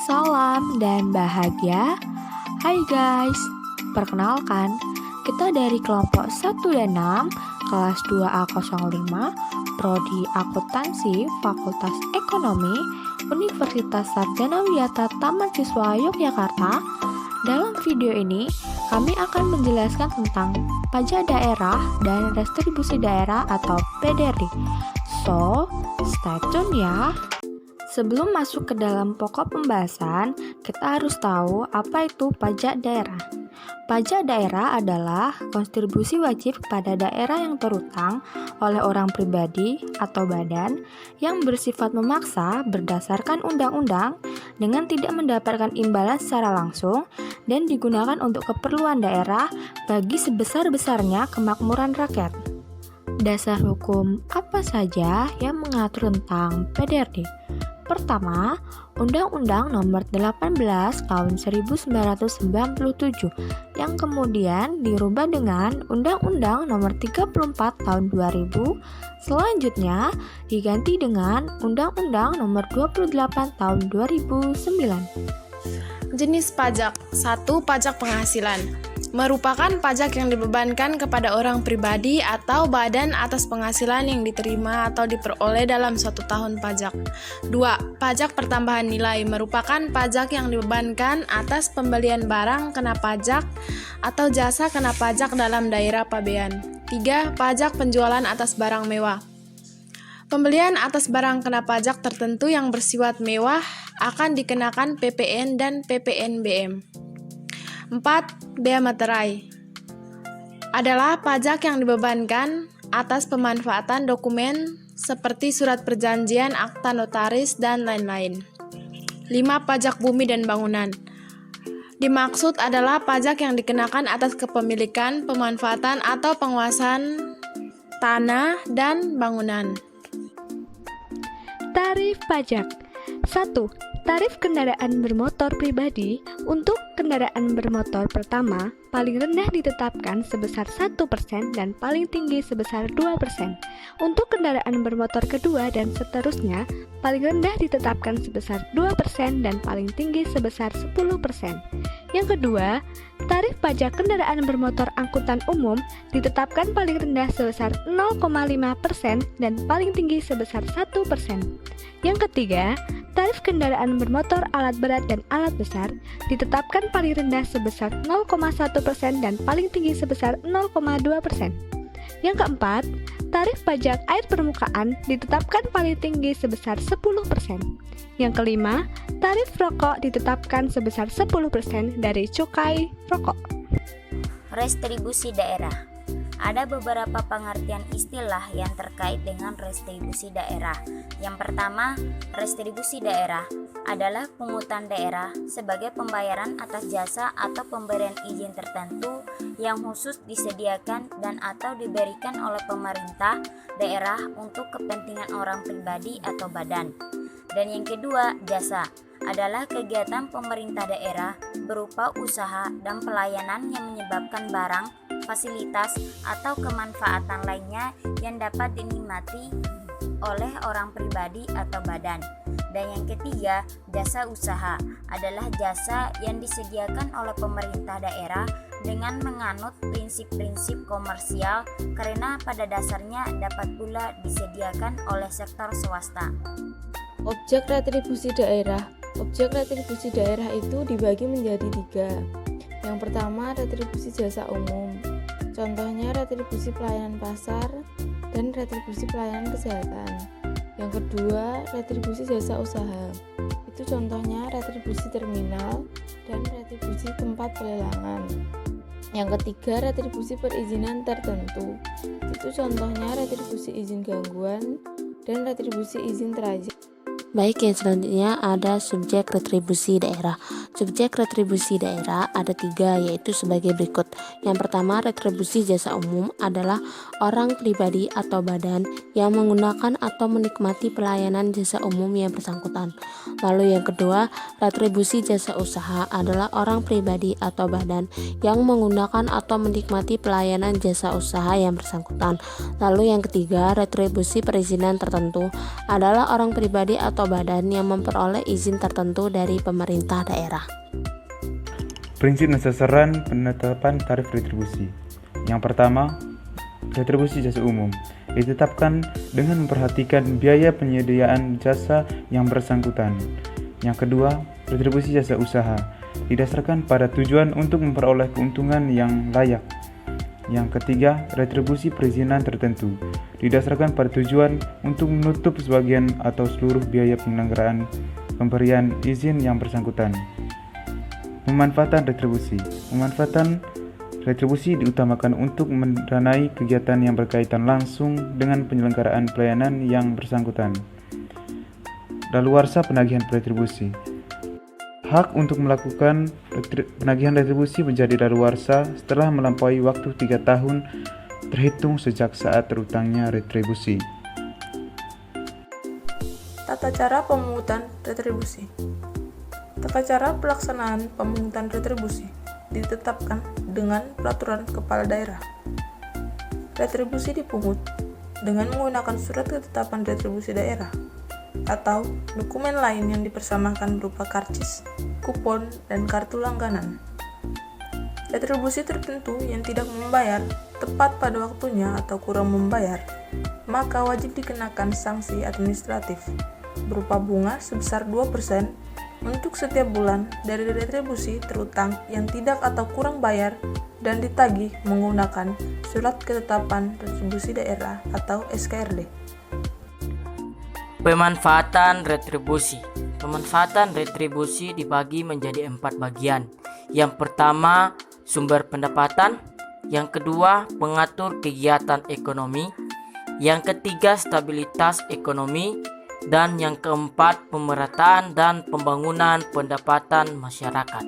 Salam dan bahagia. Hai guys, perkenalkan, kita dari kelompok 1 dan 6, kelas 2A05, Prodi Akuntansi, Fakultas Ekonomi, Universitas Sarjana Wiyata Taman Siswa Yogyakarta. Dalam video ini, kami akan menjelaskan tentang pajak daerah dan restribusi daerah atau PDRD. So, stay tune ya. Sebelum masuk ke dalam pokok pembahasan, kita harus tahu apa itu pajak daerah. Pajak daerah adalah kontribusi wajib kepada daerah yang terutang oleh orang pribadi atau badan yang bersifat memaksa berdasarkan undang-undang dengan tidak mendapatkan imbalan secara langsung dan digunakan untuk keperluan daerah bagi sebesar-besarnya kemakmuran rakyat. Dasar hukum apa saja yang mengatur tentang PDRD? Pertama, Undang-Undang Nomor 18 Tahun 1997 yang kemudian dirubah dengan Undang-Undang Nomor 34 Tahun 2000, selanjutnya diganti dengan Undang-Undang Nomor 28 Tahun 2009. Jenis pajak. 1. Pajak penghasilan. Merupakan pajak yang dibebankan kepada orang pribadi atau badan atas penghasilan yang diterima atau diperoleh dalam suatu tahun pajak. 2. Pajak pertambahan nilai. Merupakan pajak yang dibebankan atas pembelian barang kena pajak atau jasa kena pajak dalam daerah pabean. 3. Pajak penjualan atas barang mewah. Pembelian atas barang kena pajak tertentu yang bersifat mewah akan dikenakan PPN dan PPNBM. 4. Bea materai adalah pajak yang dibebankan atas pemanfaatan dokumen seperti surat perjanjian, akta notaris, dan lain-lain. 5. Pajak bumi dan bangunan. Dimaksud adalah pajak yang dikenakan atas kepemilikan, pemanfaatan, atau penguasaan tanah dan bangunan. Tarif pajak. 1. Tarif kendaraan bermotor pribadi. Untuk kendaraan bermotor pertama, paling rendah ditetapkan sebesar 1% dan paling tinggi sebesar 2%. Untuk kendaraan bermotor kedua dan seterusnya, paling rendah ditetapkan sebesar 2% dan paling tinggi sebesar 10%. Yang kedua, tarif pajak kendaraan bermotor angkutan umum ditetapkan paling rendah sebesar 0,5% dan paling tinggi sebesar 1%. Yang ketiga, tarif kendaraan bermotor alat berat dan alat besar ditetapkan paling rendah sebesar 0,1% dan paling tinggi sebesar 0,2%. Yang keempat, tarif pajak air permukaan ditetapkan paling tinggi sebesar 10%. Yang kelima, tarif rokok ditetapkan sebesar 10% dari cukai rokok. Restribusi daerah. Ada beberapa pengertian istilah yang terkait dengan restribusi daerah. Yang pertama, restribusi daerah adalah pungutan daerah sebagai pembayaran atas jasa atau pemberian izin tertentu yang khusus disediakan dan atau diberikan oleh pemerintah daerah untuk kepentingan orang pribadi atau badan. Dan yang kedua, jasa adalah kegiatan pemerintah daerah berupa usaha dan pelayanan yang menyebabkan barang, fasilitas, atau kemanfaatan lainnya yang dapat dinikmati oleh orang pribadi atau badan. Dan yang ketiga, jasa usaha adalah jasa yang disediakan oleh pemerintah daerah dengan menganut prinsip-prinsip komersial karena pada dasarnya dapat pula disediakan oleh sektor swasta. Objek retribusi daerah. Objek retribusi daerah itu dibagi menjadi 3. Yang pertama, retribusi jasa umum. Contohnya retribusi pelayanan pasar dan retribusi pelayanan kesehatan. Yang kedua, retribusi jasa usaha. Itu contohnya retribusi terminal dan retribusi tempat pelelangan. Yang ketiga, retribusi perizinan tertentu. Itu contohnya retribusi izin gangguan dan retribusi izin transit. Baik, yang selanjutnya ada subjek retribusi daerah. Subjek retribusi daerah ada 3, yaitu sebagai berikut. Yang pertama, retribusi jasa umum adalah orang pribadi atau badan yang menggunakan atau menikmati pelayanan jasa umum yang bersangkutan. Lalu yang kedua, retribusi jasa usaha adalah orang pribadi atau badan yang menggunakan atau menikmati pelayanan jasa usaha yang bersangkutan. Lalu yang ketiga, retribusi perizinan tertentu adalah orang pribadi atau badan yang memperoleh izin tertentu dari pemerintah daerah. Prinsip dan sasaran penetapan tarif retribusi. Yang pertama, retribusi jasa umum ditetapkan dengan memperhatikan biaya penyediaan jasa yang bersangkutan. Yang kedua, retribusi jasa usaha didasarkan pada tujuan untuk memperoleh keuntungan yang layak. Yang ketiga, retribusi perizinan tertentu didasarkan pada tujuan untuk menutup sebagian atau seluruh biaya penyelenggaraan pemberian izin yang bersangkutan. Pemanfaatan retribusi. Pemanfaatan retribusi diutamakan untuk mendanai kegiatan yang berkaitan langsung dengan penyelenggaraan pelayanan yang bersangkutan. Daluarsa penagihan retribusi. Hak untuk melakukan penagihan retribusi menjadi daluarsa setelah melampaui waktu 3 tahun terhitung sejak saat terutangnya retribusi. Tata cara pemungutan retribusi. Tata cara pelaksanaan pemungutan retribusi ditetapkan dengan peraturan kepala daerah. Retribusi dipungut dengan menggunakan surat ketetapan retribusi daerah atau dokumen lain yang dipersamakan berupa karcis, kupon, dan kartu langganan. Retribusi tertentu yang tidak membayar tepat pada waktunya atau kurang membayar, maka wajib dikenakan sanksi administratif berupa bunga sebesar 2% untuk setiap bulan dari retribusi terutang yang tidak atau kurang bayar dan ditagih menggunakan surat ketetapan retribusi daerah atau SKRD. Pemanfaatan retribusi. Pemanfaatan retribusi dibagi menjadi 4 bagian. Yang pertama, sumber pendapatan. Yang kedua, pengatur kegiatan ekonomi. Yang ketiga, stabilitas ekonomi. Dan yang keempat, pemerataan dan pembangunan pendapatan masyarakat.